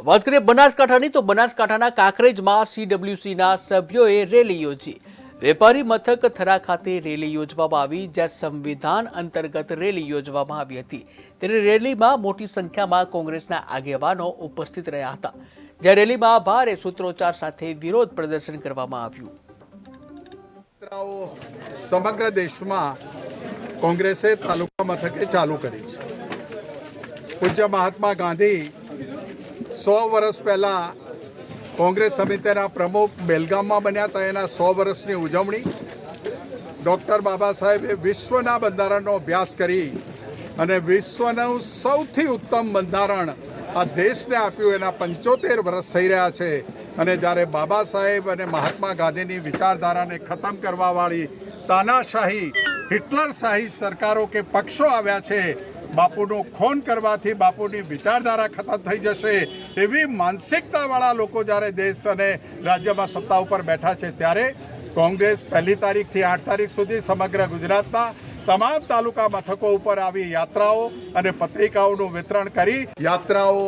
વાત કરીએ બનાસકાંઠાની તો બનાસકાંઠાના કાંકરેજમાં CWCના સભ્યોએ રેલી યોજી। વેપારી મથક થરા ખાતે રેલી યોજવામાં આવી, જ્યાં સંવિધાન અંતર્ગત રેલી યોજવામાં આવી હતી। ત્યારે રેલીમાં મોટી સંખ્યામાં કોંગ્રેસના આગેવાનો ઉપસ્થિત રહ્યા હતા, જ્યાં રેલીમાં ભારે સૂત્રોચ્ચાર સાથે વિરોધ પ્રદર્શન કરવામાં આવ્યું। સમગ્ર દેશમાં કોંગ્રેસે તાલુકા મથકે ચાલુ કરી છે। પૂજ્ય મહાત્મા ગાંધી 100 વર્ષ પહેલાં કોંગ્રેસ સમિતિના પ્રમુખ બેલગામમાં બન્યા હતા। એના 100 વર્ષની ઉજવણી ડૉક્ટર બાબા સાહેબે વિશ્વના બંધારણનો અભ્યાસ કરી અને વિશ્વનું સૌથી ઉત્તમ બંધારણ આ દેશને આપ્યું। એના 75 વર્ષ થઈ રહ્યા છે અને જ્યારે બાબા સાહેબ અને મહાત્મા ગાંધીની વિચારધારાને ખતમ કરવાવાળી તાનાશાહી હિટલરશાહી સરકારો કે પક્ષો આવ્યા છે, બાપુનું ખૂન કરવાથી બાપુની વિચારધારા ખતમ થઈ જશે એવી માનસિકતાવાળા લોકો જ્યારે દેશ અને રાજ્યમાં સત્તા ઉપર બેઠા છે, ત્યારે કોંગ્રેસ 1 તારીખથી 8 તારીખ સુધી સમગ્ર ગુજરાતના તમામ તાલુકા મથકો ઉપર આવી યાત્રાઓ અને પત્રિકાઓનું વિતરણ કરી યાત્રાઓ